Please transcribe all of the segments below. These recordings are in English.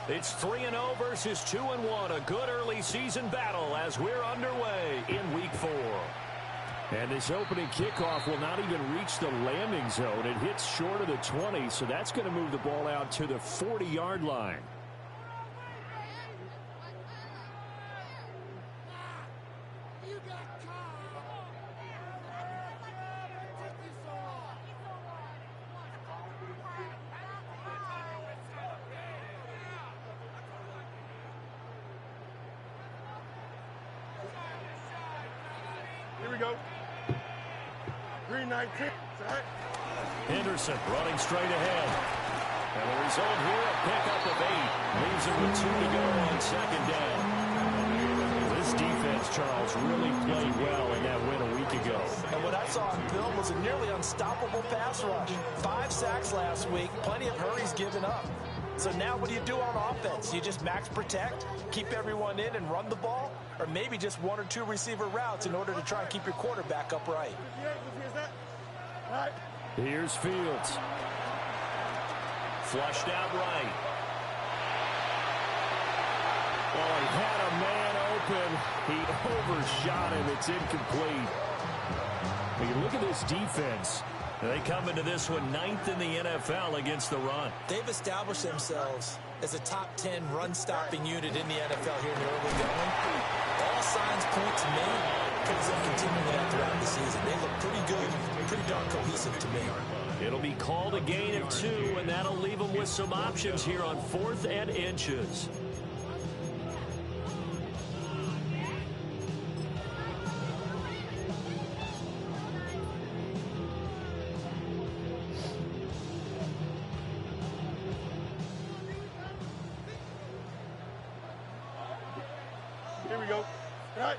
It's 3-0 versus 2-1. A good early season battle as we're underway in Week 4. And this opening kickoff will not even reach the landing zone. It hits short of the 20, so that's going to move the ball out to the 40-yard line. Here we go. 319. Henderson running straight ahead. And the result here, a pickup of 8. Leaves it with 2 to go on second down. This defense, Charles, really played well in that win a week ago. And what I saw on film was a nearly unstoppable pass rush. 5 sacks last week, plenty of hurries given up. So now what do you do on offense? You just max protect, keep everyone in and run the ball? Or maybe just 1 or 2 receiver routes in order to try and keep your quarterback upright? Here's Fields. Flushed out right. Oh, he had a man open. He overshot him. It's incomplete. When you look at this defense, they come into this one 9th in the NFL against the run. They've established themselves as a top 10 run-stopping unit in the NFL here in the early going. All signs point to me towards them continuing that throughout the season. They look pretty good, pretty darn cohesive to me. It'll be called a gain of 2, and that'll leave them with some options here on 4th and inches. Here we go. Right.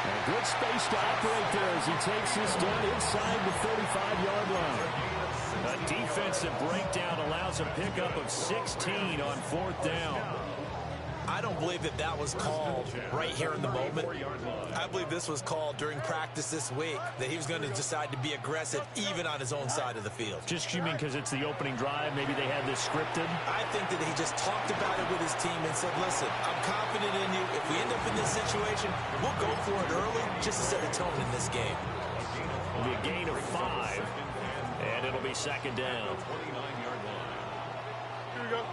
And good space to operate there as he takes this down inside the 35-yard line. A defensive breakdown allows a pickup of 16 on 4th down. I don't believe that that was called right here in the moment. I believe this was called during practice this week, that he was going to decide to be aggressive even on his own side of the field. Just you mean because it's the opening drive, maybe they had this scripted? I think that he just talked about it with his team and said, listen, I'm confident in you. If we end up in this situation, we'll go for it early just to set a tone in this game. It'll be a gain of 5, and it'll be second down. Here we go.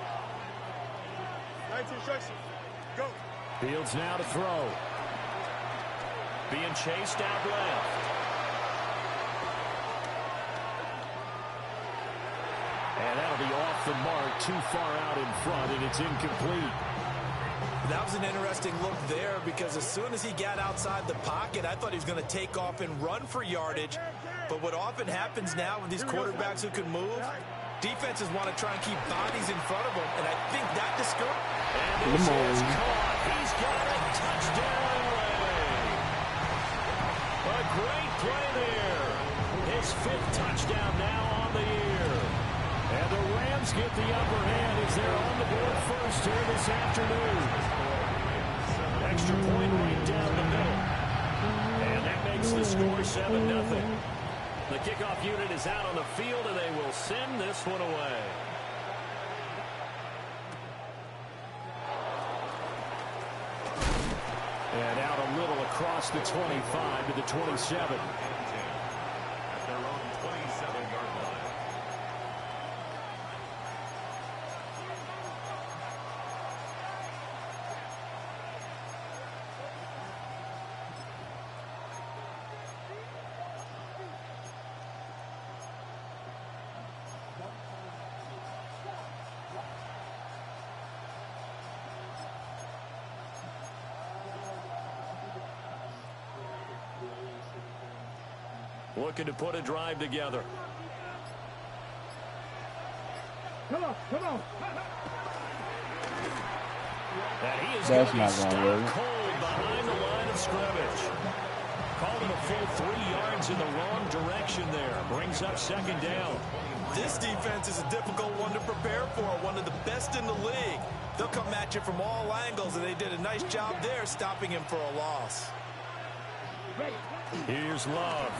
19 instructions. Go. Fields now to throw. Being chased out left. And that'll be off the mark, too far out in front, and it's incomplete. That was an interesting look there because as soon as he got outside the pocket, I thought he was going to take off and run for yardage. But what often happens now with these quarterbacks who can move, defenses want to try and keep bodies in front of them, and I think that discourages. And this is caught. He's got a touchdown away. A great play there. His 5th touchdown now on the year. And the Rams get the upper hand as they're on the board first here this afternoon. Extra point right down the middle. And that makes the score 7-0. The kickoff unit is out on the field, and they will send this one away. And out a little across the 25 to the 27. At their own 27-yard line. Looking to put a drive together. Come on, come on. And he is That's going not to gonna stop work. cold behind the line of scrimmage. Called it a full 3 yards in the wrong direction there. Brings up second down. This defense is a difficult one to prepare for, one of the best in the league. They'll come at you from all angles, and they did a nice job there stopping him for a loss. Here's Love.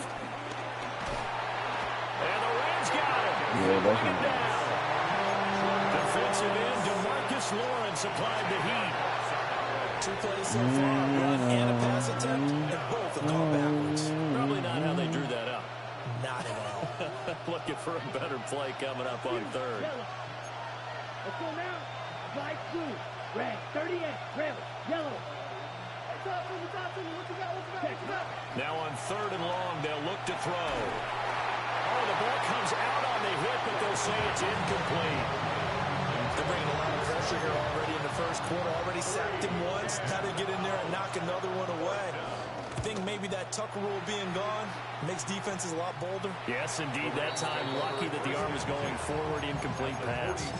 And the Rams got him. Yeah, that's Bring him down. Defensive end DeMarcus Lawrence applied the heat. 2 plays so far, run and a pass attempt, and both have gone backwards. Probably not how they drew that up. Not at all. Looking for a better play coming up on third. Let's go now. Black, blue, red, 38, red, yellow. Now on third and long, they'll look to throw. Oh, the ball comes out on the hit, but they'll say it's incomplete. They're bringing a lot of pressure here already in the first quarter. Already sacked him once. Now they get in there and knock another one away. I think maybe that Tucker rule being gone makes defenses a lot bolder. Yes, indeed. That time, lucky that the arm was going forward. Incomplete pass.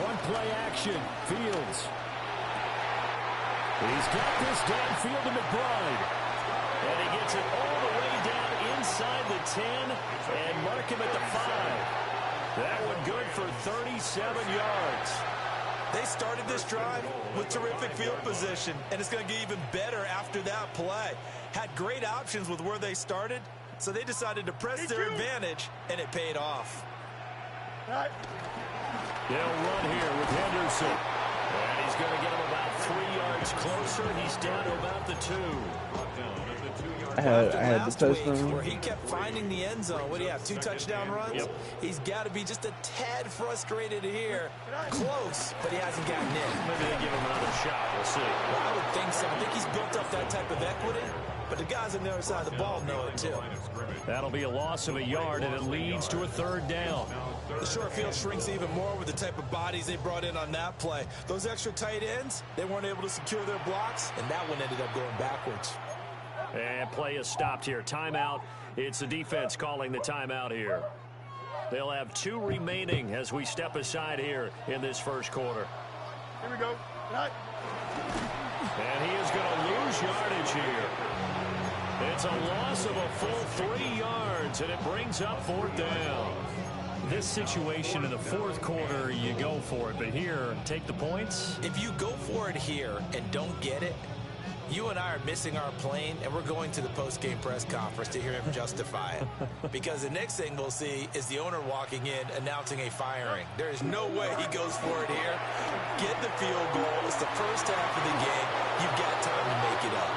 On play action, Fields. He's got this downfield to McBride. And he gets it all the way down inside the 10 and mark him at the 5. That one good for 37 yards. They started this drive with terrific field position, and it's going to get even better after that play. Had great options with where they started, so they decided to press their advantage, and it paid off. They'll run here with Henderson. And he's going to get him about 3 yards closer. He's down to about the 2. I had the touchdown. Where he kept finding the end zone. What do you have, 2 touchdown runs? Yep. He's got to be just a tad frustrated here. Close, but he hasn't gotten in. Maybe they give him another shot. We'll see. Well, I would think so. I think he's built up that type of equity, but the guys on the other side of the ball know it too. That'll be a loss of a yard, and it leads to a 3rd down. The short field shrinks even more with the type of bodies they brought in on that play. Those extra tight ends, they weren't able to secure their blocks, and that one ended up going backwards. And play is stopped here. Timeout. It's the defense calling the timeout here. They'll have 2 remaining as we step aside here in this first quarter. Here we go. Right. And he is going to lose yardage here. It's a loss of a full 3 yards, and it brings up 4th down. This situation in the 4th quarter, you go for it. But here, take the points. If you go for it here and don't get it, you and I are missing our plane, and we're going to the post-game press conference to hear him justify it. Because the next thing we'll see is the owner walking in announcing a firing. There is no way he goes for it here. Get the field goal. It's the first half of the game. You've got time to make it up.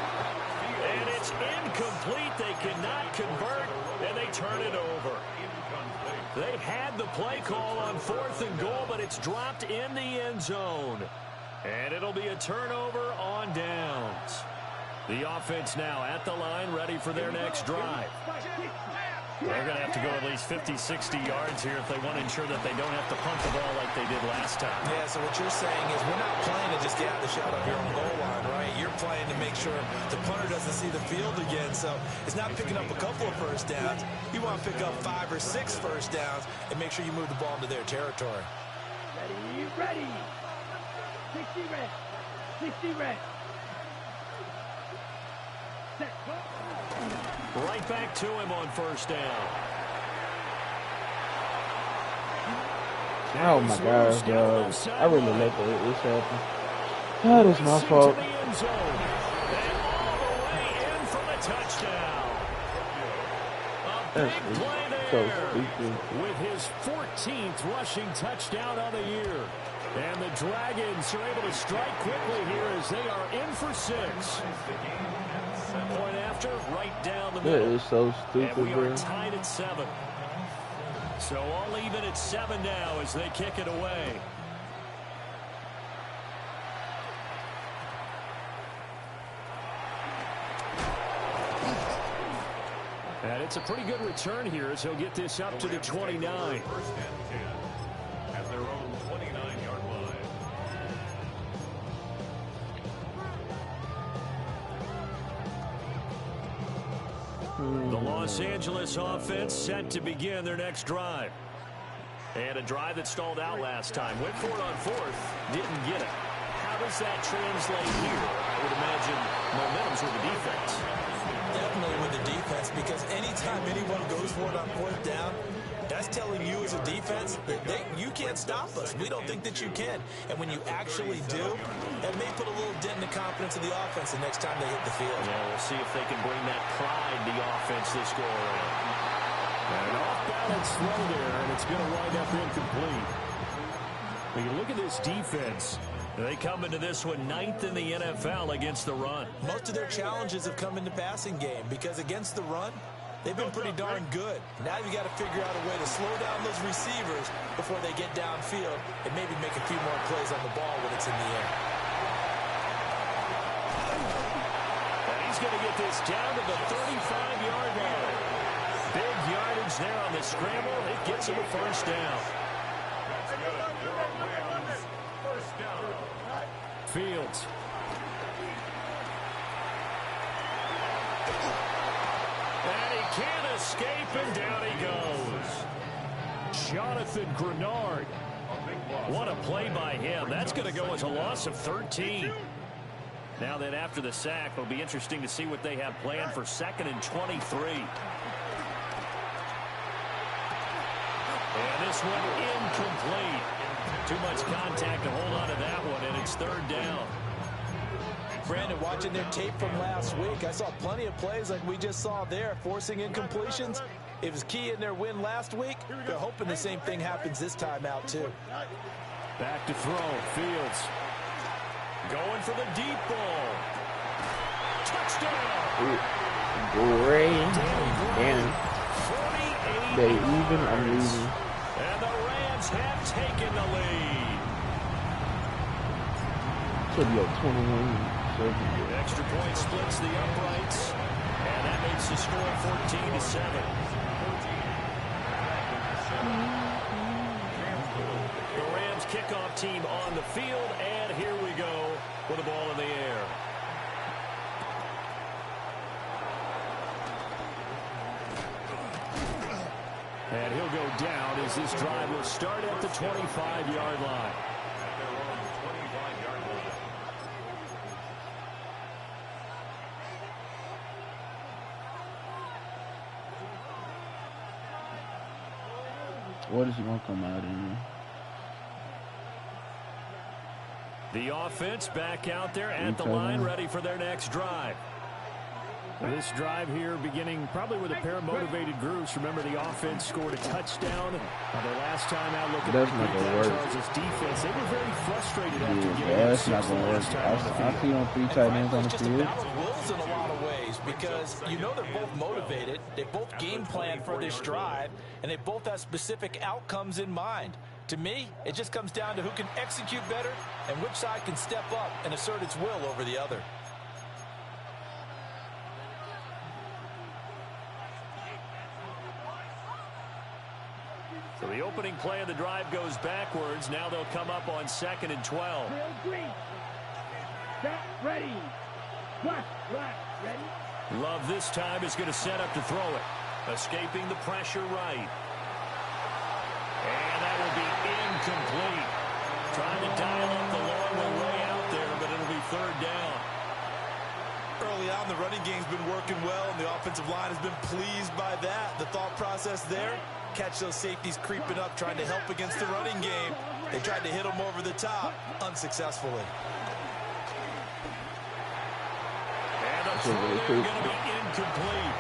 And it's incomplete. They cannot convert, and they turn it over. They had the play call on 4th and goal, but it's dropped in the end zone. And it'll be a turnover on downs. The offense now at the line, ready for their next drive. They're going to have to go at least 50, 60 yards here if they want to ensure that they don't have to punt the ball like they did last time. Yeah, so what you're saying is we're not playing to just get out the shot of your own goal line, right? You're playing to make sure the punter doesn't see the field again. So it's not picking up a couple of first downs. You want to pick up 5 or 6 first downs and make sure you move the ball into their territory. Ready. 60 red. 60 red. Set. Right back to him on 1st down. Oh my gosh, dog. I really let this happen. That is my fault. And all the way in for the touchdown. A big play So there stupid. with his 14th rushing touchdown on the year. And the Dragons are able to strike quickly here as they are in for 6. Point after, right down the That middle. is so stupid, And we are bro. tied at 7. So all even at 7 now as they kick it away. And it's a pretty good return here as he'll get this up to the 29. First and 10 at their own 29-yard line. The Los Angeles offense set to begin their next drive. And a drive that stalled out last time. Went for it on 4th, didn't get it. How does that translate here? I would imagine momentum's with the defense. Definitely with the defense, because anytime anyone goes for it on 4th down, That's telling you as a defense that you can't stop us. We don't think that you can. And when you actually do, that may put a little dent in the confidence of the offense the next time they hit the field. Yeah, we'll see if they can bring that pride to the offense this go around. An off-balance throw there, and it's going to wind up incomplete. When you look at this defense, they come into this one 9th in the NFL against the run. Most of their challenges have come in the passing game because against the run, they've been pretty darn good. Now you got to figure out a way to slow down those receivers before they get downfield and maybe make a few more plays on the ball when it's in the air. And he's going to get this down to the 35-yard line. Big yardage there on the scramble. It gets him a first down. Fields. And he can't escape, and down he goes. Jonathan Grenard. What a play by him. That's going to go as a loss of 13. Now that after the sack, it'll be interesting to see what they have planned for 2nd and 23. And this one incomplete. Too much contact to hold on to that one, and it's 3rd down. Brandon, watching their tape from last week, I saw plenty of plays like we just saw there, forcing incompletions. It was key in their win last week. They're hoping the same thing happens this time out, too. Back to throw. Fields. Going for the deep ball. Touchdown! Great. Damn. They even. I'm losing. And the Rams have taken the lead. Should be like 21. Extra point splits the uprights. And that makes the score 14-7. The Rams kickoff team on the field. And here we go with the ball in the air. And he'll go down as this drive will start at the 25-yard line. What is he going to come out in? The offense back out there at the line, ready for their next drive. This drive here beginning probably with a pair of motivated groups. Remember, the offense scored a touchdown. Their last time out looking at the Chargers defense, they were very frustrated after getting that's not going to work. I see on 3 tight ends on the field. It's just a battle of wills in a lot of ways because you know they're both motivated. They both game plan for this drive, and they both have specific outcomes in mind. To me, it just comes down to who can execute better and which side can step up and assert its will over the other. So the opening play of the drive goes backwards. Now they'll come up on 2nd and 12. Set, ready. Right, ready. Love this time is going to set up to throw it. Escaping the pressure right. And that will be incomplete. Trying to dial up the long way out there, but it'll be 3rd down. Early on, the running game's been working well, and the offensive line has been pleased by that. The thought process there, catch those safeties creeping up, trying to help against the running game. They tried to hit them over the top, unsuccessfully. And the throw there going to be incomplete.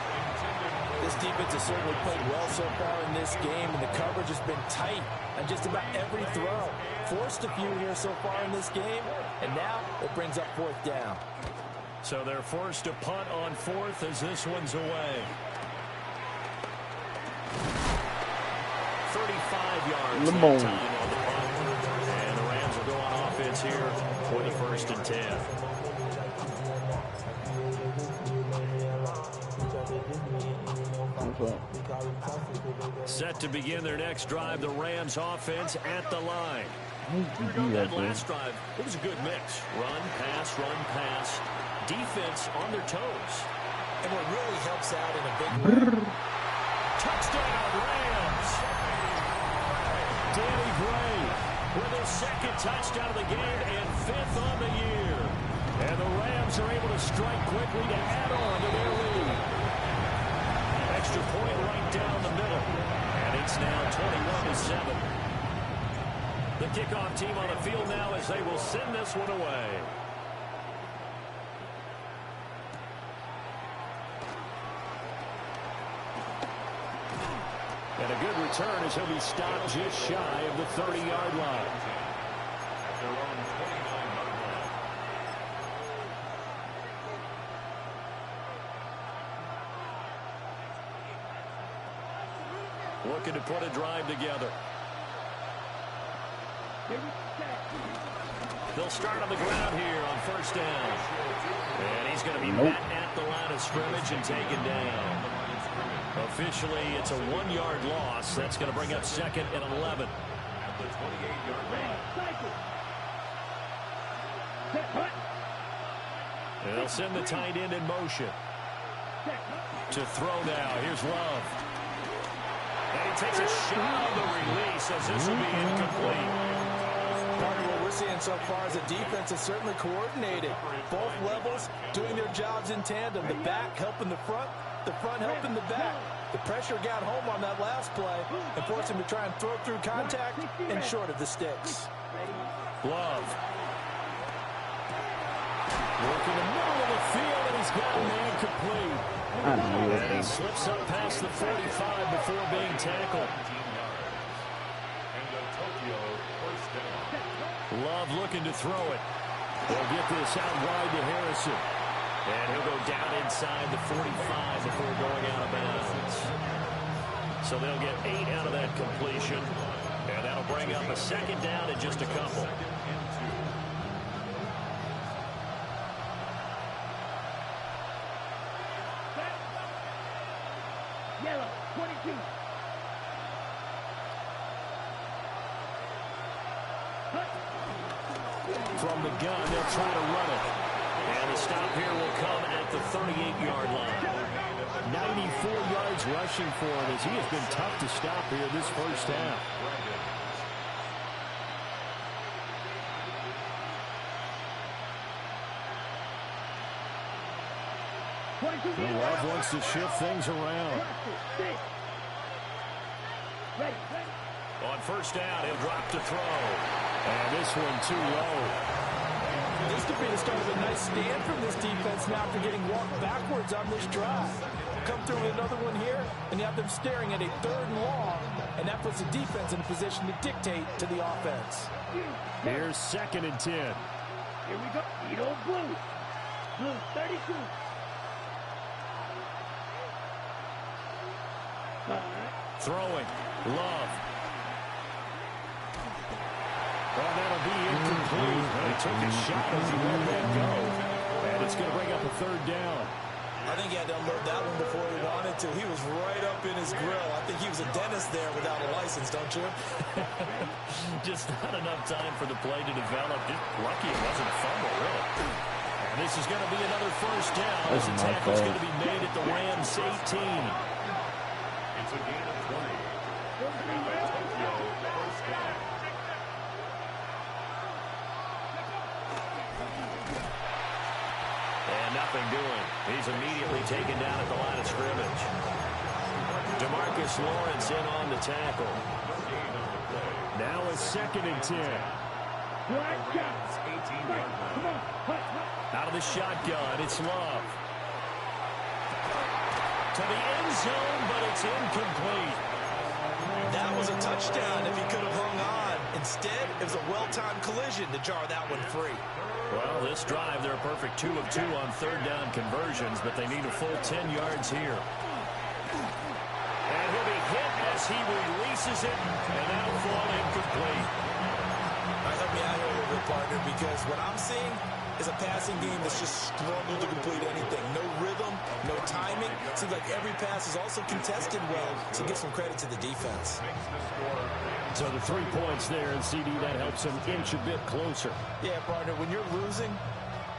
This defense has certainly played well so far in this game, and the coverage has been tight on just about every throw. Forced a few here so far in this game, and now it brings up 4th down. So they're forced to punt on 4th as this one's away. 35 yards that time on the punt. And the Rams will go on offense here for the 1st and 10. Set to begin their next drive, the Rams offense at the line. That last drive, it was a good mix. Run, pass, defense on their toes. And what really helps out in a big way. Touchdown, Rams! Danny Gray with his 2nd touchdown of the game and 5th on the year. And the Rams are able to strike quickly to add on to their lead. Extra point right down the middle. And It's now 21-7. The kickoff team on the field now as they will send this one away. And a good return as he'll be stopped just shy of the 30-yard line. At their own 29-yard line. Looking to put a drive together. They'll start on the ground here on first down. And he's going to be met at the line of scrimmage and taken down. Officially, it's a 1-yard loss. That's going to bring up 2nd and 11. At the 28-yard line. And they'll send the tight end in motion. To throw now. Here's Love. And he takes a shot on the release as this will be incomplete. Part of what we're seeing so far is the defense is certainly coordinated. Both levels doing their jobs in tandem. The back helping the front helping the back. The pressure got home on that last play and forced him to try and throw through contact and short of the sticks. Love. Working the middle of the field, and he's got a man complete. And he slips up past the 45 before being tackled. Love looking to throw it. They'll get this out wide to Harrison. And he'll go down inside the 45 before going out of bounds. So they'll get 8 out of that completion. And that'll bring up a 2nd down in just a couple. Yellow, 22. From the gun, they'll try to run it. And the stop here will come at the 38-yard line. 94 yards rushing for him as he has been tough to stop here this first half. Love wants to shift things around. On first down, he'll drop to throw. And this one too low. This could be the start of a nice stand from this defense now after getting walked backwards on this drive. Come through with another one here, and you have them staring at a 3rd and long, and that puts the defense in a position to dictate to the offense. Here's 2nd and 10. Here we go. Edo Blue. Blue 32. Throwing. Love. Well, that'll be incomplete. He took a shot as he let that go. And it's going to bring up a 3rd down. I think he had to unload that one before he wanted to. He was right up in his grill. I think he was a dentist there without a license, don't you? Just not enough time for the play to develop. Just lucky it wasn't a fumble, really. And this is going to be another first down as the tackle's going to be made at the Rams 18. It's a gain of 20. Tokyo, first down. And nothing doing. He's immediately taken down at the line of scrimmage. DeMarcus Lawrence in on the tackle. Now it's 2nd and 10. Out of the shotgun, it's Love. To the end zone, but it's incomplete. That was a touchdown if he could have hung on. Instead, it was a well-timed collision to jar that one free. Well, this drive, they're a perfect 2 of 2 on 3rd down conversions, but they need a full 10 yards here. And he'll be hit as he releases it, and that'll fall incomplete. Help me out here a little bit, partner, because what I'm seeing is a passing game that's just struggled to complete anything. No rhythm, no timing. Seems like every pass is also contested well, so give some credit to the defense. So the 3 points there, and CD, that helps him inch a bit closer. Yeah, partner, when you're losing,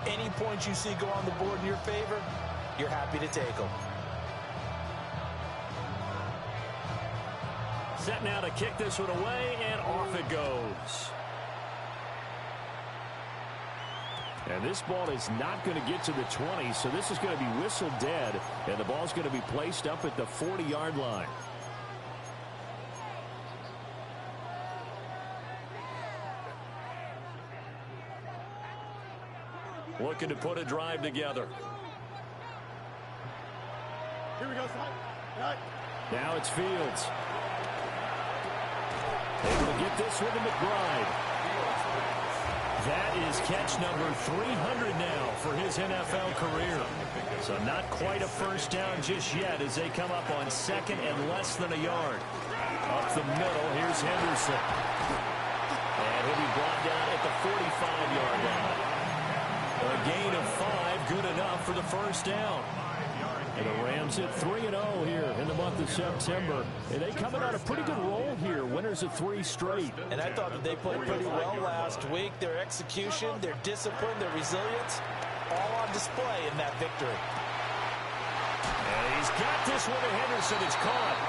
any points you see go on the board in your favor, you're happy to take them. Set now to kick this one away, and off it goes. And this ball is not going to get to the 20, so this is going to be whistled dead, and the ball's going to be placed up at the 40-yard line. looking to put a drive together. Here we go, son. Right. Now it's Fields. Able to get this one to McBride. That is catch number 300 now for his NFL career. So not quite a first down just yet as they come up on second and less than a yard. Up the middle, here's Henderson. And he'll be brought down at the 45-yard line. A gain of 5, good enough for the first down. And the Rams hit 3-0 here in the month of September. And they coming on a pretty good roll here. Winners of 3 straight. And I thought that they played pretty well last week. Their execution, their discipline, their resilience, all on display in that victory. And he's got this one to Henderson. It's caught.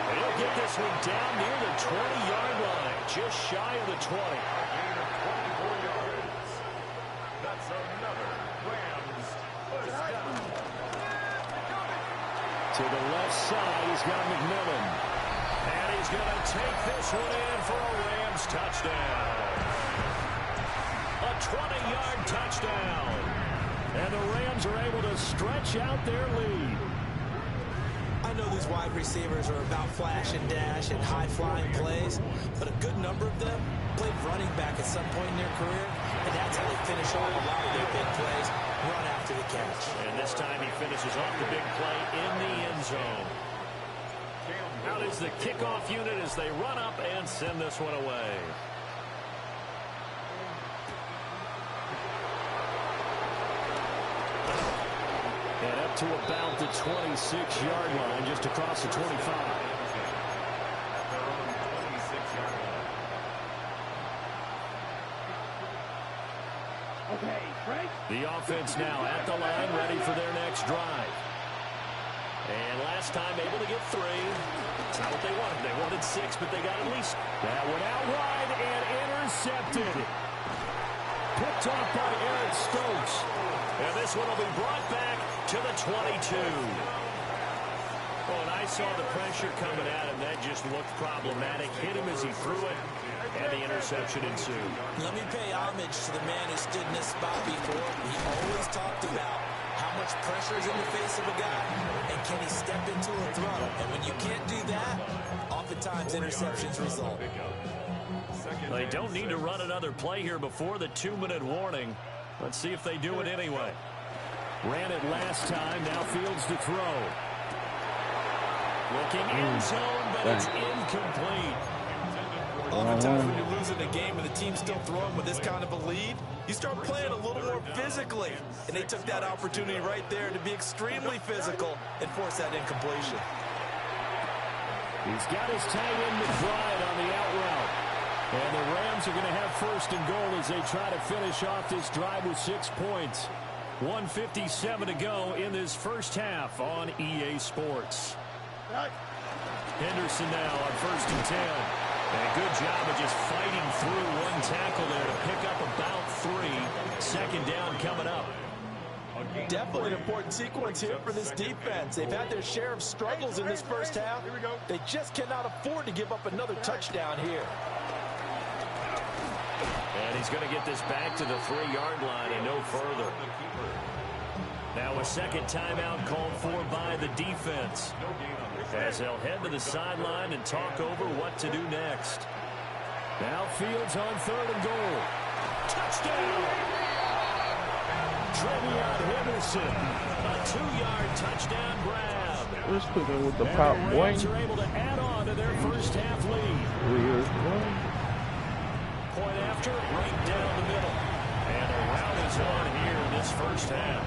And he'll get this one down near the 20-yard line, just shy of the 20. Gain of 24 yards. That's another Rams first down. To the left side, he's got McMillan. And he's going to take this one in for a Rams touchdown. A 20-yard touchdown. And the Rams are able to stretch out their lead. I know these wide receivers are about flash and dash and high-flying plays, but a good number of them played running back at some point in their career, and that's how they finish off a lot of their big plays, run after the catch. And this time he finishes off the big play in the end zone. Out is the kickoff unit as they run up and send this one away. And up to about the 26-yard line, just across the 25. Okay, Frank. The offense now at the line, ready for their next drive. And last time able to get 3. It's not what they wanted. They wanted 6, but they got at least. That went out wide and intercepted. Picked off by Eric Stokes. And this one will be brought back to the 22. Oh, and I saw the pressure coming at him. That just looked problematic. Hit him as he threw it, and the interception ensued. Let me pay homage to the man who stood in this spot before. He always talked about how much pressure is in the face of a guy, and can he step into a throw? And when you can't do that, oftentimes interceptions result. They don't need to run another play here before the 2-minute warning. Let's see if they do it anyway. Ran it last time. Now Fields to throw. Looking end zone, but it's incomplete. Oftentimes when you're losing a game and the team's still throwing with this kind of a lead, you start playing a little more physically. And they took that opportunity right there to be extremely physical and force that incompletion. He's got his tight end McBride on the out route. And the Rams are going to have first and goal as they try to finish off this drive with 6 points. 1:57 to go in this first half on EA Sports. Henderson now on 1st and 10. And a good job of just fighting through one tackle there to pick up about 3. Second down coming up. Definitely an important sequence here for this defense. They've had their share of struggles in this first half. They just cannot afford to give up another touchdown here. And he's going to get this back to the 3-yard line and no further. Now a second timeout called for by the defense, as they'll head to the sideline and talk over what to do next. Now Fields on 3rd and goal. Touchdown! Trevion Henderson, a 2-yard touchdown grab. Let's put it with the pop and the boy. Rams are able to add on to their first half lead. Point after, right down the middle. And the rout is on here in this first half.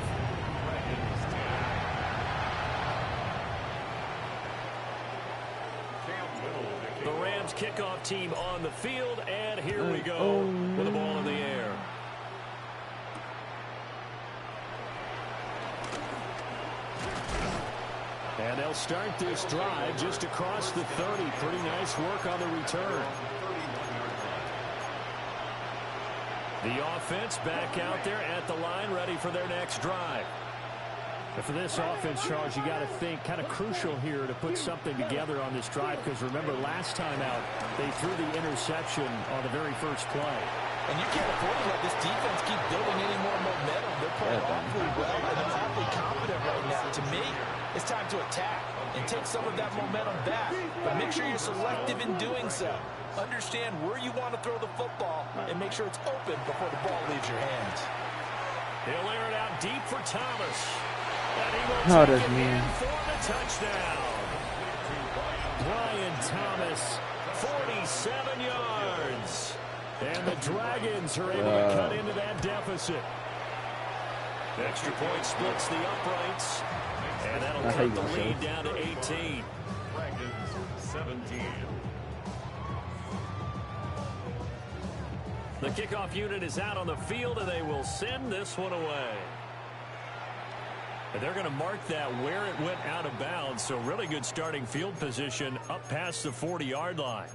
The Rams kickoff team on the field, and here we go with the ball in the air. And they'll start this drive just across the 30. Pretty nice work on the return. The offense back out there at the line, ready for their next drive. But for this offense, Charles, you got to think kind of crucial here to put something together on this drive, because remember last time out, they threw the interception on the very first play. And you can't afford to let this defense keep building any more momentum. They're playing awfully well, and they're awfully confident right now. To me, it's time to attack and take some of that momentum back. But make sure you're selective in doing so. Understand where you want to throw the football and make sure it's open before the ball leaves your hands. He'll air it out deep for Thomas. And he will take it in for the touchdown. Brian Thomas, 47 yards. And the Dragons are able to cut into that deficit. Extra point splits the uprights. And that'll cut the lead down to 18. Dragons 17. The kickoff unit is out on the field, and they will send this one away. And they're going to mark that where it went out of bounds, so really good starting field position up past the 40-yard line.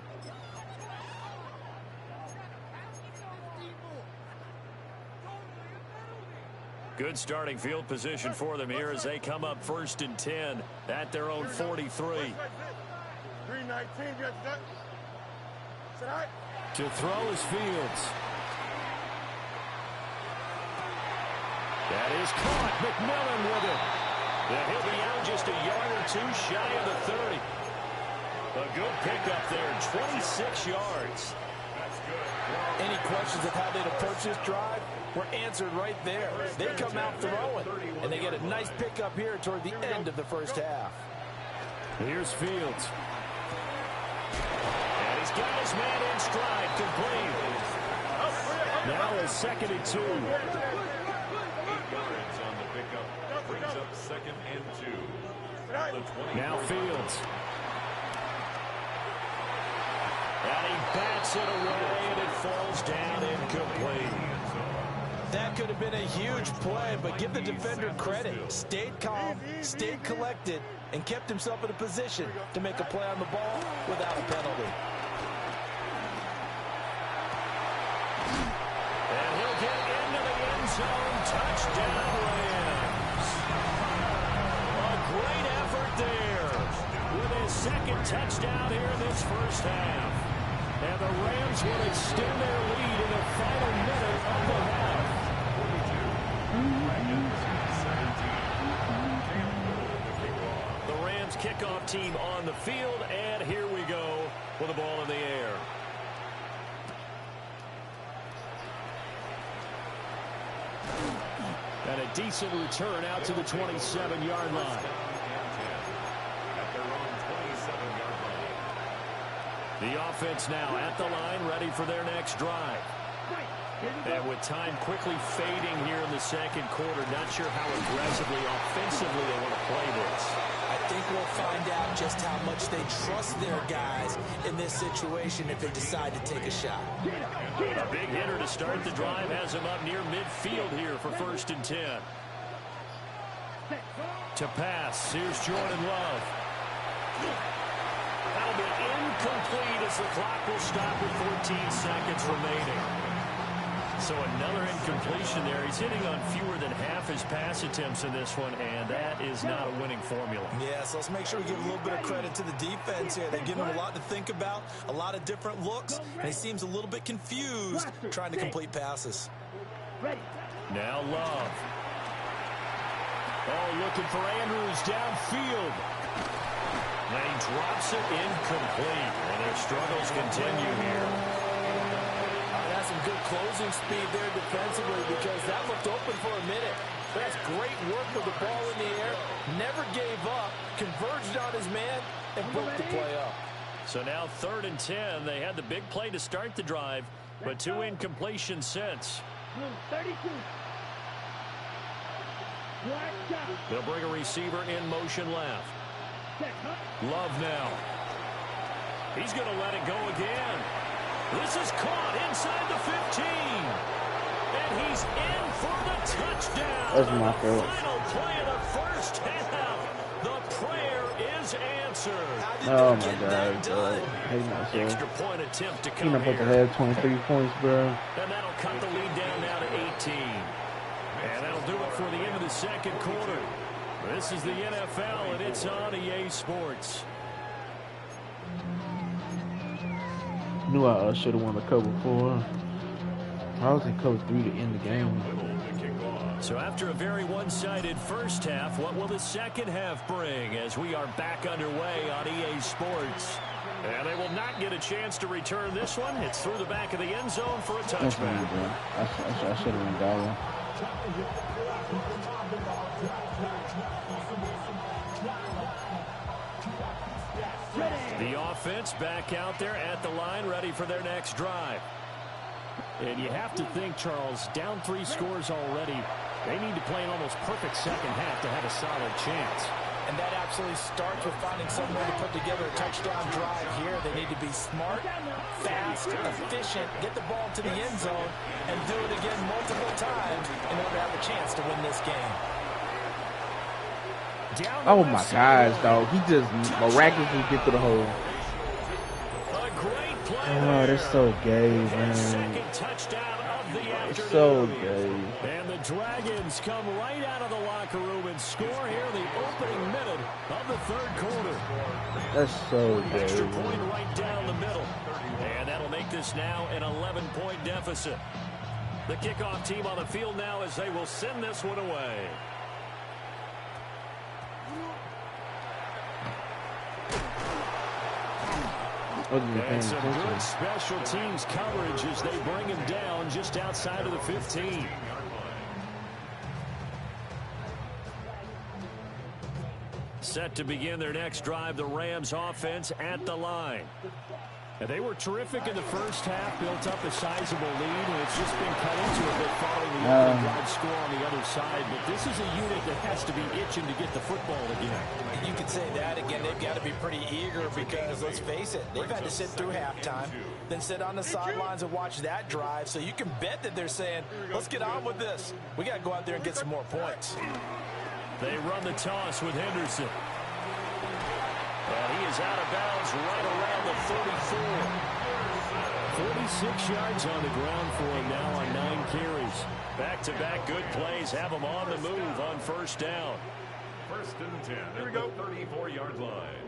Good starting field position for them here as they come up 1st and 10 at their own 43. 319, you have to sit high. To throw is Fields. That is caught. McMillan with it. And he'll be out just a yard or two shy of the 30. A good pickup there, 26 yards. Any questions of how they'd approach this drive were answered right there. They come out throwing, and they get a nice pickup here toward the end of the first half. Here's Fields. And he's got his man in stride, complete. Now a 2nd and 2. 8 yards on the pickup. Brings up 2nd and 2. The 20. Now Fields. And he bats it away, and it falls down incomplete. That could have been a huge play, but give the defender credit. Stayed calm, stayed collected, and kept himself in a position to make a play on the ball without a penalty. And he'll get into the end zone. Touchdown, Rams. A great effort there with his 2nd touchdown here in this first half. And the Rams will extend their lead in the final minute of the half. The Rams kickoff team on the field, and here we go with the ball in the air. And a decent return out to the 27-yard line. At their own 27-yard line. The offense now at the line, ready for their next drive. And with time quickly fading here in the 2nd quarter, not sure how aggressively, offensively they want to play this. I think we'll find out just how much they trust their guys in this situation if they decide to take a shot. A big hitter to start the drive has him up near midfield here for 1st and 10. To pass, here's Jordan Love. That'll be incomplete as the clock will stop with 14 seconds remaining. So another incompletion there. He's hitting on fewer than half his pass attempts in this one, and that is not a winning formula. Yeah, so let's make sure we give a little bit of credit to the defense here. They give him a lot to think about, a lot of different looks, and he seems a little bit confused trying to complete passes. Now Love. Oh, looking for Andrews downfield. And he drops it incomplete. And their struggles continue here. That's some good closing speed there defensively because that looked open for a minute. That's great work with the ball in the air. Never gave up, converged on his man, and broke the play up. So now 3rd and 10. They had the big play to start the drive, but 2 incompletions since. 32. They'll bring a receiver in motion left. Love now. He's going to let it go again. This is caught inside the 15. And he's in for the touchdown. That's my fault. Final play of the first half. The prayer is answered. Oh my God, bro. Hate myself. Extra point attempt to You're come not supposed to here. have 23 points, bro. And that'll cut the lead down now to 18. And that'll do it for the end of the 2nd quarter. This is the NFL, and it's on EA Sports. Knew I should have won the cover 4. I was in coach 3 to end the game. So after a very one-sided first half, what will the second half bring as we are back underway on EA Sports? And they will not get a chance to return this one. It's through the back of the end zone for a touchback. I should have went that one. The offense back out there at the line, ready for their next drive. And you have to think, Charles, down 3 scores already. They need to play an almost perfect second half to have a solid chance. And that absolutely starts with finding some way to put together a touchdown drive here. They need to be smart, fast, efficient, get the ball to the end zone, and do it again multiple times in order to have a chance to win this game. Oh my gosh, dog. He just miraculously get through the hole. Oh, that's so gay, man. It's so gay. And the Dragons come right out of the locker room and score here in the opening minute of the third quarter. That's so gay. Extra point right down the middle. And that'll make this now an 11-point deficit. The kickoff team on the field now as they will send this one away. And some good special teams coverage as they bring him down just outside of the 15. Set to begin their next drive, the Rams offense at the line. And they were terrific in the first half, built up a sizable lead, and it's just been cut into a bit following the opening drive score on the other side. But this is a unit that has to be itching to get the football again. You could say that again. They've got to be pretty eager because, let's face it, they've had to sit through halftime, then sit on the sidelines and watch that drive. So you can bet that they're saying, let's get on with this. We got to go out there and get some more points. They run the toss with Henderson. And he is out of bounds right around the 34. 46 yards on the ground for him now on 9 carries. Back-to-back good plays have him on the move on first down. First and 10 at the 34-yard line.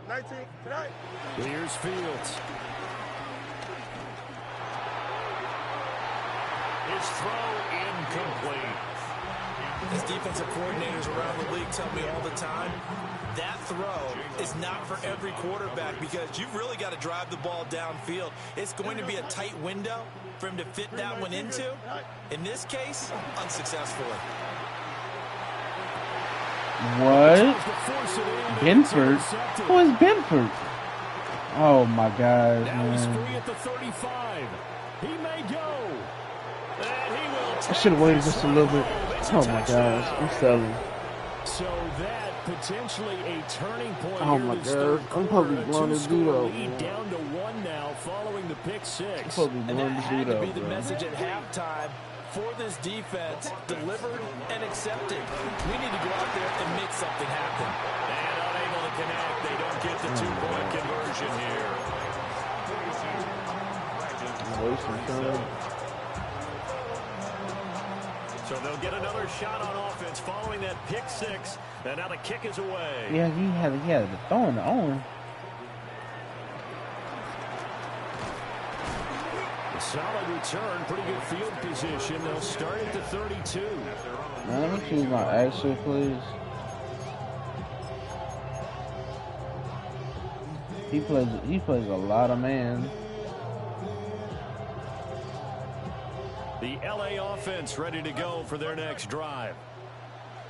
19, tonight. Here's Fields. His throw incomplete. As defensive coordinators around the league tell me all the time, that throw is not for every quarterback because you've really got to drive the ball downfield. It's going to be a tight window for him to fit that one into. In this case, unsuccessfully. What? Benford? Who is Benford? Oh my gosh, now he's man. free at the 35. He may go. And he will. I should have waited just a little bit. Oh my gosh, I'm selling. So that potentially a turning point. Oh my gosh, I'm probably blowing this dude up. Down to 1 now following the pick 6. I'm probably blowing this dude That had to up, be the bro. message at halftime for this defense, delivered and accepted. We need to go out there and make something happen. And unable to connect, they don't get the 2-point conversion here. Wasting time. So they'll get another shot on offense following that pick 6. And now the kick is away. Yeah, he had the throw in the arm. A solid return, pretty good field position. They'll start at the 32. Now, let me choose my actual plays. He plays a lot of man. The LA offense ready to go for their next drive.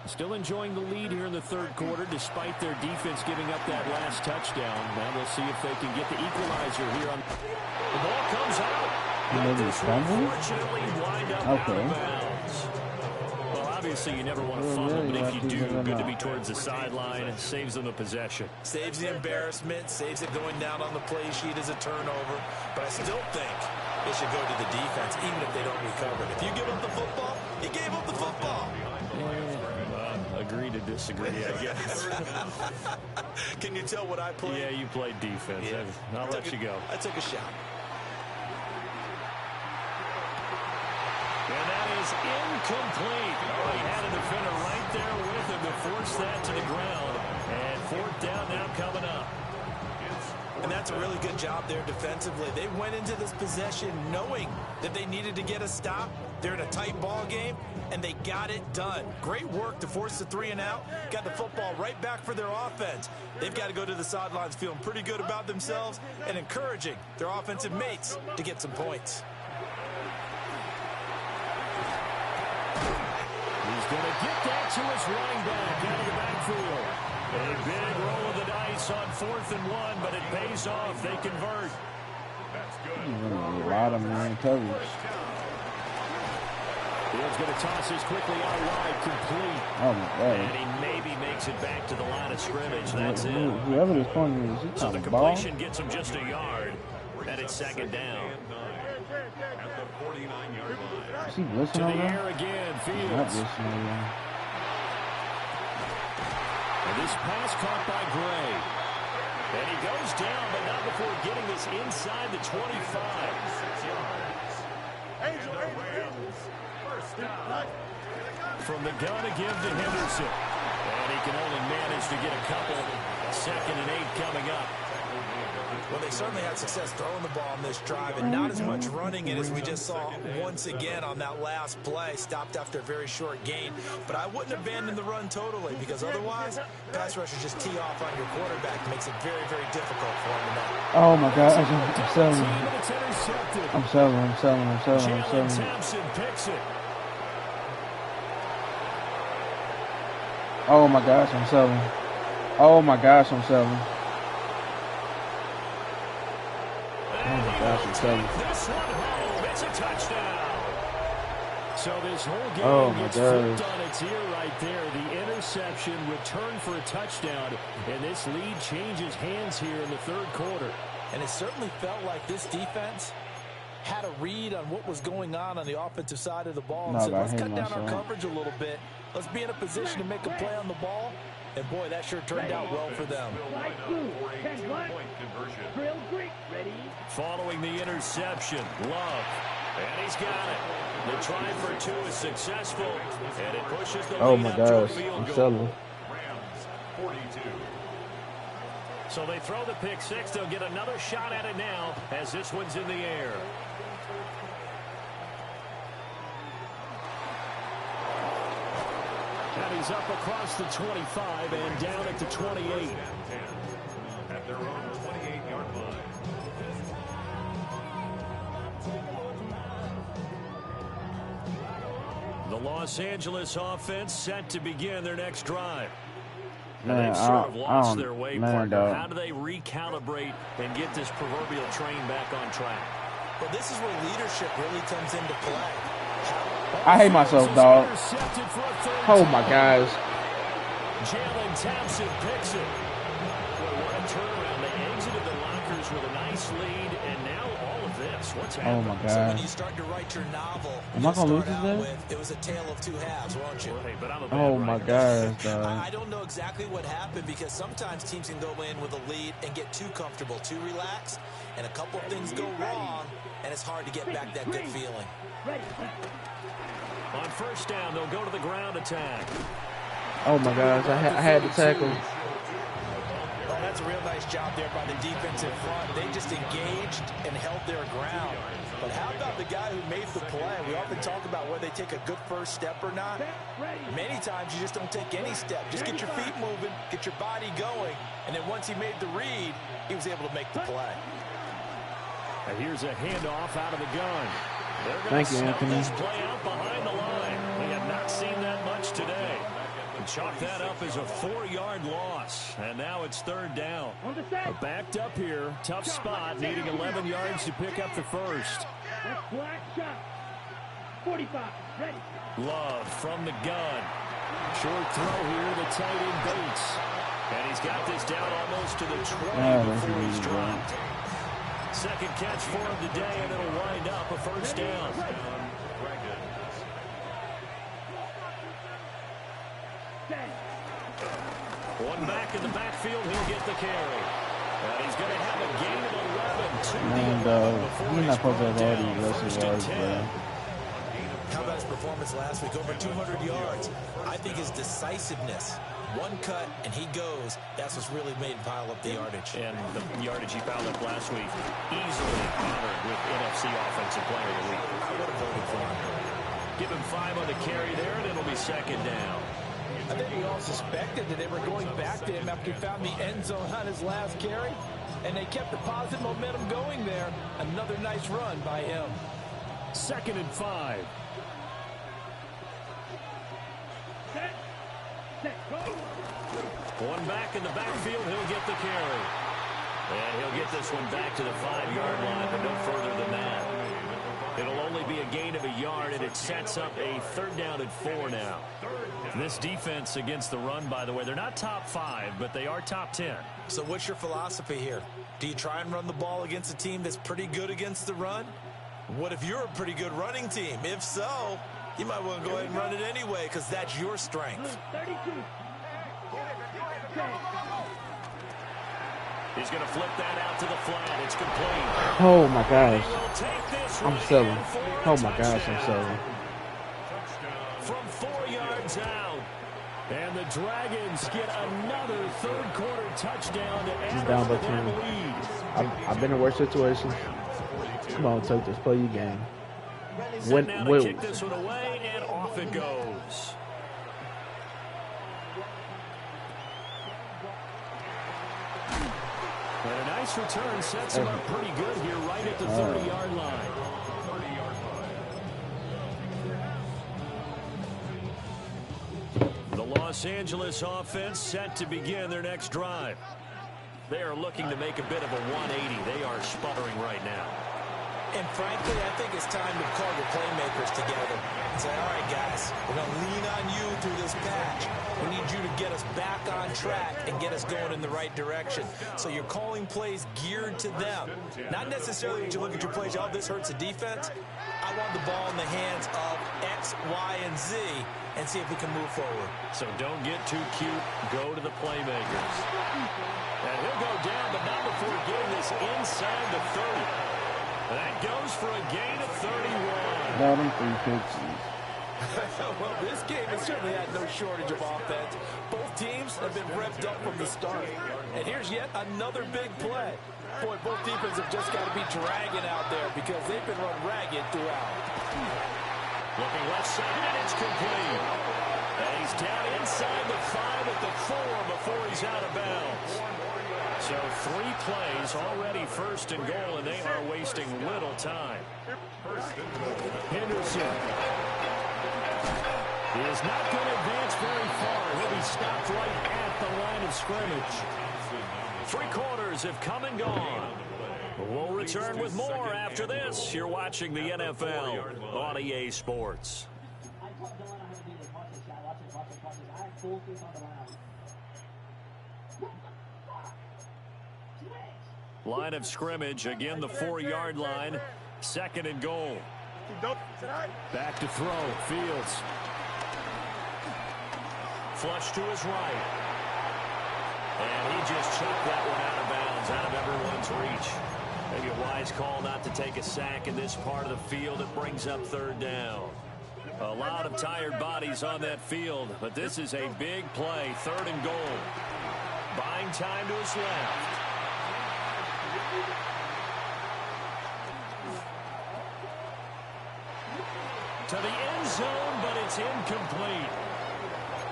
Still enjoying the lead here in the third quarter despite their defense giving up that last touchdown. Now we'll see if they can get the equalizer here. The ball comes out. Maybe fumble? Unfortunately, wind up out of bounds. Well, obviously you never want to fumble, but if you do, good to be towards the sideline. It saves them the possession. Saves the embarrassment, saves it going down on the play sheet as a turnover. But I still think it should go to the defense, even if they don't recover it. If you give up the football, you gave up the football. Agree to disagree, I guess. Can you tell what I played? Yeah, you played defense. Yeah. I'll let you go. I took a shot. And that is incomplete. Oh, he had a defender right there with him to force that to the ground. And 4th down now coming up. And that's a really good job there defensively. They went into this possession knowing that they needed to get a stop. They're in a tight ball game, and they got it done. Great work to force the 3 and out. Got the football right back for their offense. They've got to go to the sidelines feeling pretty good about themselves and encouraging their offensive mates to get some points. He's going to get that to his running back out of the backfield. A big roll of the dice on 4th and 1, but it pays off. They convert. That's good. A lot of man coverage. Fields going to toss this quickly out wide, complete. Oh my God. And he maybe makes it back to the line of scrimmage. That's it. Whoever this corner is, he's So on the the ball. completion gets him just a yard, and it's 2nd down. At the 49-yard line. Is he blitzing To the on air that? again, Not Fields. blitzing on that. And this pass caught by Gray. And he goes down, but not before getting this inside the 25. From the gun to give to Henderson. And he can only manage to get a couple. 2nd and 8 coming up. Well, they certainly had success throwing the ball on this drive and not as much running it as we just saw once again on that last play. Stopped after a very short gain. But I wouldn't abandon the run totally because otherwise, pass rushers just tee off on your quarterback. It makes it very, very difficult for him to make. Oh my God. I'm selling. Team, and it's intercepted. I'm selling. Jalen Thompson picks it. Oh my gosh, I'm selling. Oh my gosh, I'm selling. Oh my gosh, I'm selling. This one home. It's a touchdown. So this whole game Oh my gets flipped gosh. on its ear right there. The interception returned for a touchdown, and this lead changes hands here in the 3rd quarter. And it certainly felt like this defense had a read on what was going on the offensive side of the ball. And No, said, but I let's hate cut down our myself. coverage a little bit. Let's be in a position to make a play on the ball. And, boy, that sure turned out well for them. Slide through. 10-1. Point conversion. Drill Greek. Ready? Following the interception, Love. And he's got it. The try for 2 is successful, and it pushes the Oh lead my up to a gosh, field I'm goal. selling. Rams 42. So they throw the pick 6. They'll get another shot at it now as this one's in the air. And he's up across the 25 and down at the 28. Down 10. At their own 28-yard line. The Los Angeles offense set to begin their next drive. And Man, they've sort of I lost don't- their way, man, partner. dog. How do they recalibrate and get this proverbial train back on track? Well, this is where leadership really comes into play. I hate myself, dog. Intercepted for a 3rd Oh my gosh. Jalen Thompson picks it. Boy, what a turnaround. They exited the lockers with a nice lead, and now all of this. What's Oh happening? my So when God. you start to write your novel, Am I you'll gonna lose start this out game? with, it was a tale of 2 halves, won't you? Hey, but I'm a bad Oh my writer. gosh, dog. I don't know exactly what happened because sometimes teams can go in with a lead and get too comfortable, too relaxed, and a couple of things go wrong, and it's hard to get back that good feeling. Ready? On 1st down, they'll go to the ground attack. Oh my gosh, I had to tackle. Oh, that's a real nice job there by the defensive front. They just engaged and held their ground. But how about the guy who made the play? We often talk about whether they take a good first step or not. Ready? Many times you just don't take any step. Just get your feet moving, get your body going, and then once he made the read, he was able to make the play. And here's a handoff out of the gun. They're going Thank to you, snap Anthony. this play out behind the line. We have not seen that much today. And chalk that up as a 4-yard loss. And now it's 3rd down. On the set. Backed up here. Tough spot. Needing 11 yards to pick up the first. That's black shot. 45. Ready? Love from the gun. Short throw here. The tight end Bates. And he's got this down almost to the 20 that's before he's easy, dropped. 2nd catch for him today, and it'll wind up a 1st down. One back in the backfield, he'll get the carry. And he's going to have a gain of 11 to Man, the 11 dog, before you're he's not supposed to brought have all down. these rushing 1st and yards, 10. bro. How about his performance last week? Over 200 yards. I think his decisiveness One cut, and he goes. That's what's really made him pile up the yardage. And the yardage he piled up last week, easily honored with NFC Offensive Player of the Week. I would have voted for him. Give him 5 on the carry there, and it'll be second down. I think we all suspected that they were going back to him after he found the end zone on his last carry, and they kept the positive momentum going there. Another nice run by him. 2nd and 5. One back in the backfield, he'll get the carry. And he'll get this one back to the 5-yard line, but no further than that. It'll only be a gain of a yard, and it sets up a 3rd down and 4 now. This defense against the run, by the way, they're not top 5, but they are top 10. So what's your philosophy here? Do you try and run the ball against a team that's pretty good against the run? What if you're a pretty good running team? If so, you might want to go ahead and run it anyway because that's your strength. 32. He's going to flip that out to the flat. It's complete. Oh my gosh. I'm selling. Oh my gosh, I'm selling. From 4 yards out. And the Dragons get another 3rd quarter touchdown to add down by to their 10. lead. I've been in worse situations. Come on, take this. Play your game. Set now to kick this one away, and off it goes. And a nice return sets him up pretty good here right at the 30-yard line. The Los Angeles offense set to begin their next drive. They are looking to make a bit of a 180. They are sputtering right now. And frankly, I think it's time to call your playmakers together and say, all right, guys, we're going to lean on you through this patch. We need you to get us back on track and get us going in the right direction. So you're calling plays geared to them. Not necessarily that you look at your plays, oh, this hurts the defense. I want the ball in the hands of X, Y, and Z and see if we can move forward. So don't get too cute. Go to the playmakers. And he'll go down, but not before getting this inside the 30. That goes for a gain of 31. Bottom 3 pitches. Well, this game has certainly had no shortage of offense. Both teams have been revved up from the start. And here's yet another big play. Boy, both defenses have just got to be dragging out there because they've been run ragged throughout. Looking left side, and it's complete. And he's down inside the 5 at the 4 before he's out of bounds. So 3 plays already 1st and goal, and they are wasting little time. Henderson is not going to advance very far. He'll be stopped right at the line of scrimmage. 3 quarters have come and gone. We'll return with more after this. You're watching the NFL on EA Sports. Line of scrimmage, again the 4-yard line, 2nd and goal. Back to throw, Fields. Flush to his right. And he just chucked that one out of bounds, out of everyone's reach. Maybe a wise call not to take a sack in this part of the field. It brings up 3rd down. A lot of tired bodies on that field, but this is a big play, 3rd and goal. Buying time to his left. To the end zone, but it's incomplete.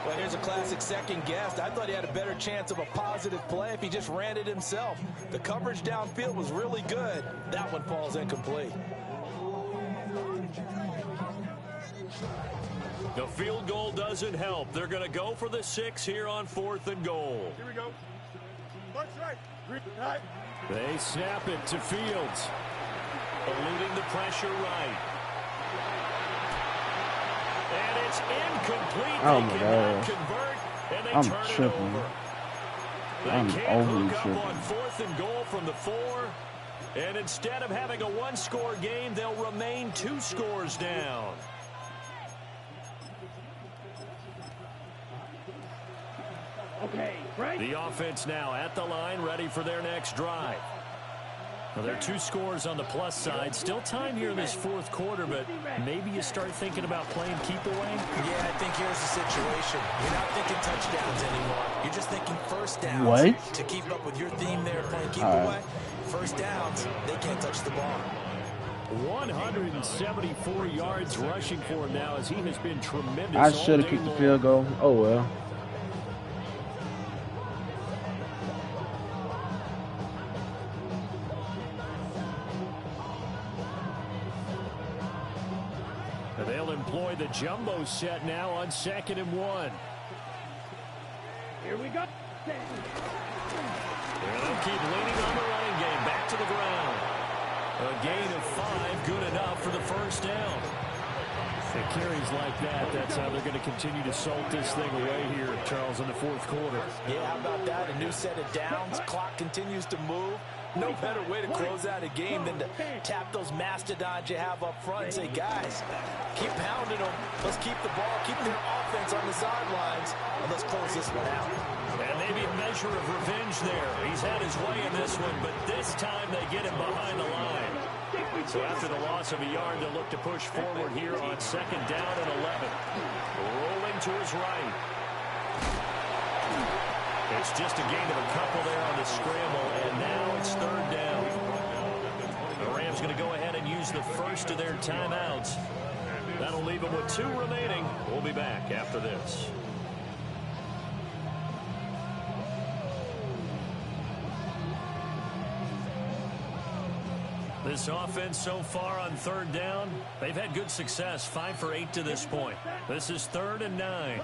Well, here's a classic second guess. I thought he had a better chance of a positive play if he just ran it himself. The coverage downfield was really good. That one falls incomplete. The field goal doesn't help. They're going to go for the 6 here on 4th and goal. Here we go. March right. Green right. They snap it to Fields. Eluding the pressure right. And it's incomplete. Oh they my cannot God. convert, and they I'm turn tripping. it over. They I'm can't overly hook up tripping. on 4th and goal from the 4. And instead of having a 1-score game, they'll remain 2 scores down. Okay, Frank. The offense now at the line, ready for their next drive. Well, there are 2 scores on the plus side. Still time here in this fourth quarter, but maybe you start thinking about playing keep away? Yeah, I think here's the situation. You're not thinking touchdowns anymore. You're just thinking first downs. What? To keep up with your theme there, playing keep away. First downs, they can't touch the ball. 174 yards rushing for him now as he has been tremendous. I should have kicked the field goal. Oh, well. They'll employ the jumbo set now on 2nd and 1. Here we go. They'll keep leaning on the running game. Back to the ground. A gain of 5, good enough for the first down. It carries like that. That's how they're going to continue to salt this thing away here, Charles, in the fourth quarter. Yeah, how about that? A new set of downs. Clock continues to move. No better way to close out a game than to tap those mastodons you have up front and say, guys, keep pounding them. Let's keep the ball, keep their offense on the sidelines, and let's close this one out. And maybe a measure of revenge there. He's had his way in this one, but this time they get him behind the line. So after the loss of a yard, they'll look to push forward here on 2nd down and 11. Rolling to his right. It's just a gain of a couple there on the scramble, and now it's 3rd down. The Rams going to go ahead and use the first of their timeouts. That'll leave them with 2 remaining. We'll be back after this. This offense so far on 3rd down, they've had good success, 5 for 8 to this point. This is 3rd and 9.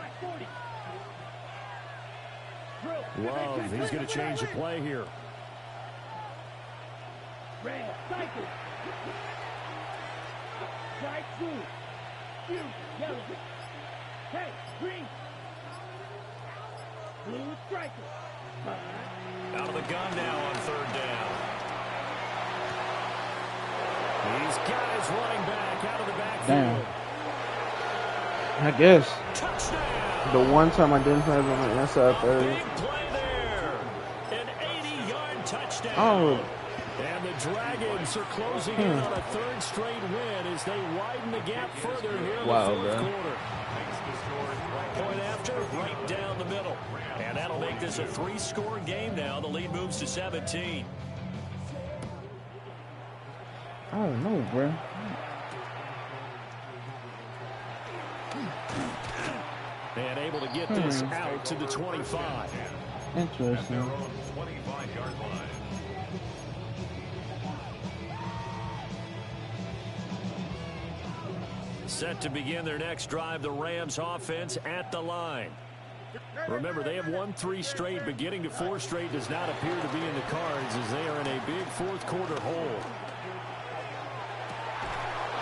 Love, he's going to change the play here. Red, cycle. Right through. Blue, yellow. Hey, green. Blue striker. Out of the gun now on 3rd down. He's got his running back out of the backfield. Damn. I guess. Touchdown. The one time I didn't play on the inside 30. Big play there. An 80-yard touchdown. Oh. And the Dragons are closing in on a 3rd straight win as they widen the gap further here in the 4th quarter. Point after, right down the middle. And that'll make this a 3-score game now. The lead moves to 17. I don't know, bro. And able to get this out to the 25. Interesting. Set to begin their next drive, the Rams offense at the line. Remember, they have won 3 straight, but getting to 4 straight does not appear to be in the cards as they are in a big 4th quarter hole.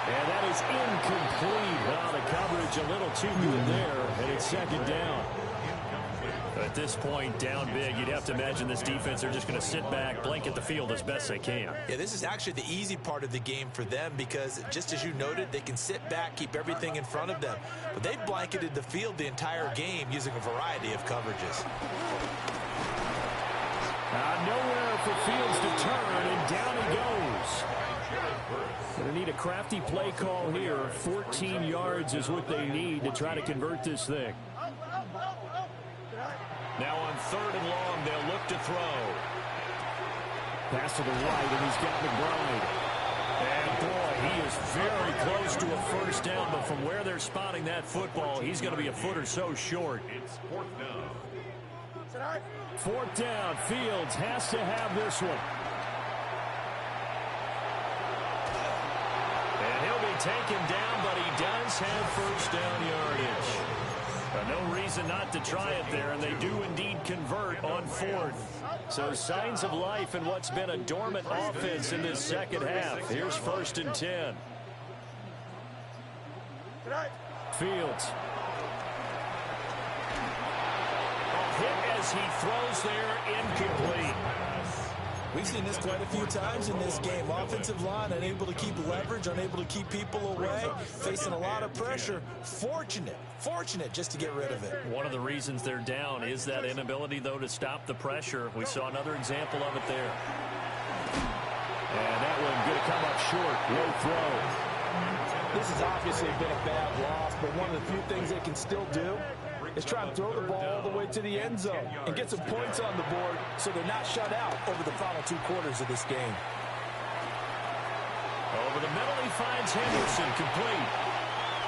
And that is incomplete. Well, the coverage a little too good there, and it's 2nd down. At this point, down big, you'd have to imagine this defense are just going to sit back, blanket the field as best they can. Yeah, this is actually the easy part of the game for them because, just as you noted, they can sit back, keep everything in front of them. But they've blanketed the field the entire game using a variety of coverages. Nowhere for Fields to turn, and down he goes. Going to need a crafty play call here. 14 yards is what they need to try to convert this thing. Now on 3rd and long, they'll look to throw. Pass to the right, and he's got McBride. And boy, he is very close to a first down, but from where they're spotting that football, he's going to be a foot or so short. It's 4th down. 4th down, Fields has to have this one. And he'll be taken down, but he does have first down yardage. No reason not to try it there, and they do indeed convert on 4th. So signs of life in what's been a dormant offense in this 2nd half. Here's 1st and 10. Fields. A hit as he throws there, incomplete. We've seen this quite a few times in this game. Offensive line unable to keep leverage, unable to keep people away, facing a lot of pressure. Fortunate just to get rid of it. One of the reasons they're down is that inability, though, to stop the pressure. We saw another example of it there. And that one going to come up short. Low throw. This has obviously been a bad loss, but one of the few things they can still do is try and throw the ball all the way to the end zone and get some points on the board so they're not shut out over the final 2 quarters of this game. Over the middle, he finds Henderson, complete.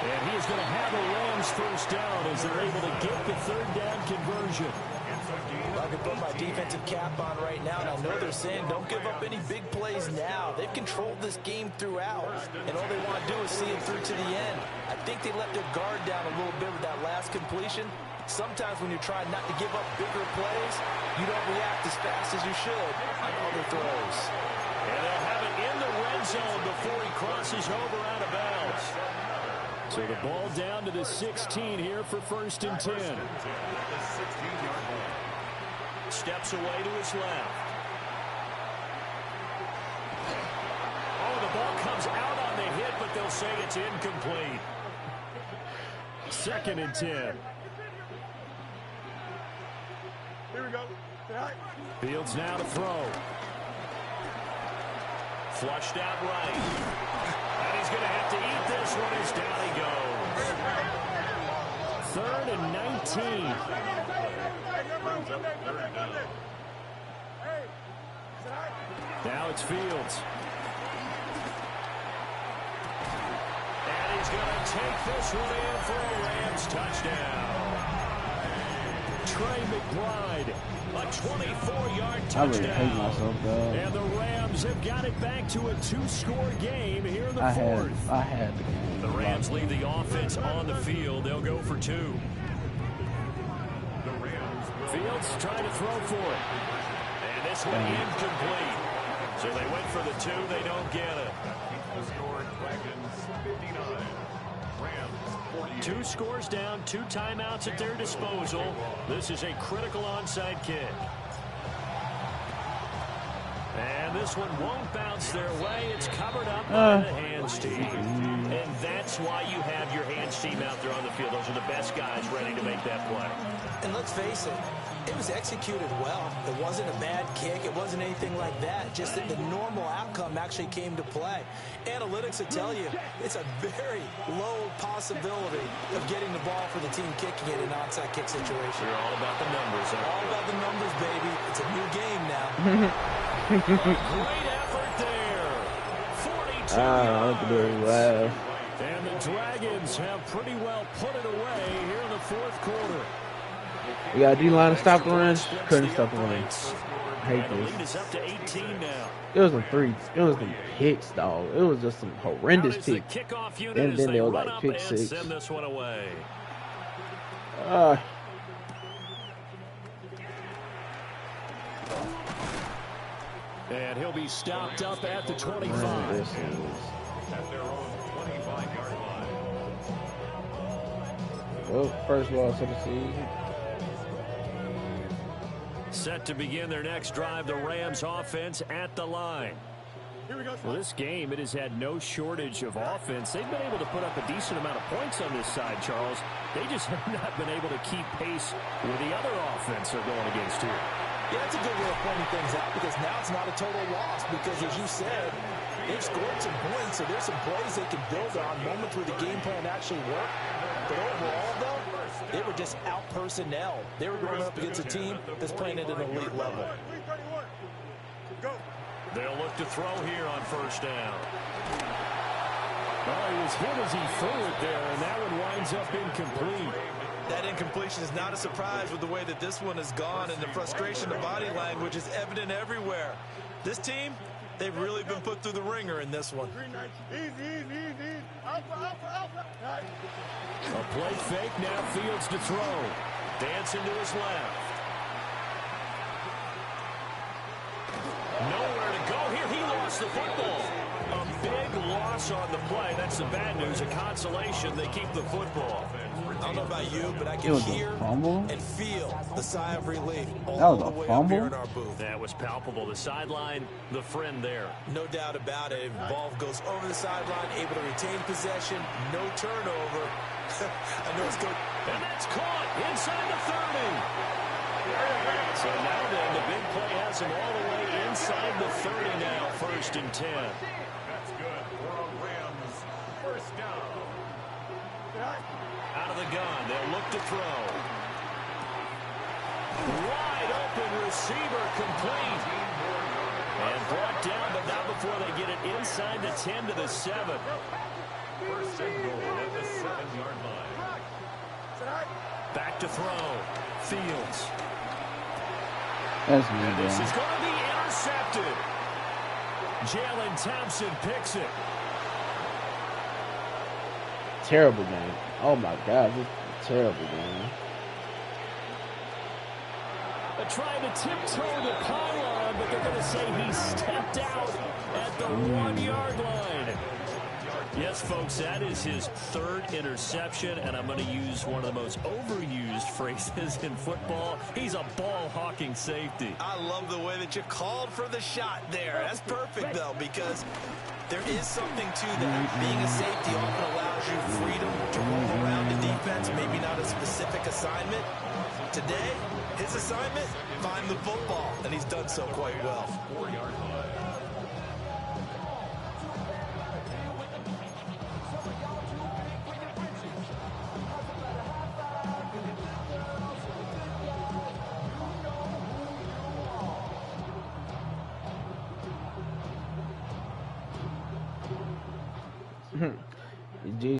And he is going to have a Rams first down as they're able to get the 3rd down conversion. I can put my defensive cap on right now, and I know they're saying don't give up any big plays now. They've controlled this game throughout, and all they want to do is see it through to the end. I think they let their guard down a little bit with that last completion. Sometimes when you're trying not to give up bigger plays, you don't react as fast as you should on other throws. And they'll have it in the red zone before he crosses over out of bounds. So the ball down to the 16 here for 1st and 10. Steps away to his left. Oh, the ball comes out on the hit, but they'll say it's incomplete. 2nd and 10. Here we go. Fields now to throw. Flushed out right. And he's going to have to eat this one as down he goes. 3rd and 19. Now it's Fields. And he's going to take this one in for a Rams touchdown. Trey McBride, a 24-yard touchdown. I really hate myself, though. And the Rams have got it back to a 2-score game here in the 4th. I had the game. The Rams leave the offense on the field. They'll go for 2. Fields trying to throw for it. And this one incomplete. So they went for the 2. They don't get it. The score, Dragons 59. Rams 48. 2 scores down, 2 timeouts at their disposal. This is a critical onside kick. And this one won't bounce their way. It's covered up by the hands team. And that's why you have your hands team out there on the field. Those are the best guys ready to make that play. And let's face it, it was executed well. It wasn't a bad kick. It wasn't anything like that. Just that the normal outcome actually came to play. Analytics will tell you it's a very low possibility of getting the ball for the team kicking it in an onside kick situation. You're all about the numbers. All about the numbers, baby. It's a new game now. Great effort there. 42 yards. Wow. And the Dragons have pretty well put it away here in the 4th quarter. We got D-line to stop the run. Couldn't stop the run. I hate And the lead this. is up to 18 now. It was some picks, dog. It was just some horrendous Out is the picks. kickoff unit And as then they they were run like up pick and 6. send this one away. And he'll be stopped up at the 25. At their own 25-yard line. Well, first loss of the season. Set to begin their next drive, the Rams offense at the line. Well, this game, it has had no shortage of offense. They've been able to put up a decent amount of points on this side, Charles. They just have not been able to keep pace with the other offense they're going against here. Yeah, that's a good way of pointing things out because now it's not a total loss because, as you said, they've scored some points, so there's some plays they can build on, moments where the game plan actually worked. But overall, though, they were just out-personnel. They were going up against a team that's playing at an elite level. They'll look to throw here on first down. Well, he was hit as he threw it there, and that one winds up incomplete. That incompletion is not a surprise with the way that this one has gone, and the frustration of body language is evident everywhere. This team, they've really been put through the ringer in this one. Easy. A play fake, now Fields to throw. Dancing to his left. Nowhere to go here. He lost the football. A big loss on the play. That's the bad news. A consolation, they keep the football. I don't know about you, but I can hear and feel the sigh of relief all the way up here in our booth. That was palpable. The sideline, the friend there. No doubt about it. Ball goes over the sideline, able to retain possession, no turnover. I know it's good. And that's caught inside the 30. So now then, the big play has him all the way inside the 30 now, 1st and 10. That's good for a Rams first down. Out of the gun, they'll look to throw. Wide open receiver, complete. And brought down, but not before they get it inside the 10 to the 7. First and goal at the 7-yard line. Back to throw. Fields. That's me, And this bro. is going to be intercepted. Jalen Thompson picks it. Terrible game. Oh my God, this is a terrible game. They're trying to tiptoe the pylon, but they're going to say he stepped out at the 1-yard line. Yes, folks, that is his 3rd interception, and I'm going to use one of the most overused phrases in football. He's a ball-hawking safety. I love the way that you called for the shot there. That's perfect, though, because there is something to that. Being a safety often allows you freedom to roll around the defense, maybe not a specific assignment. Today, his assignment, find the football, and he's done so quite well. 4-yard line.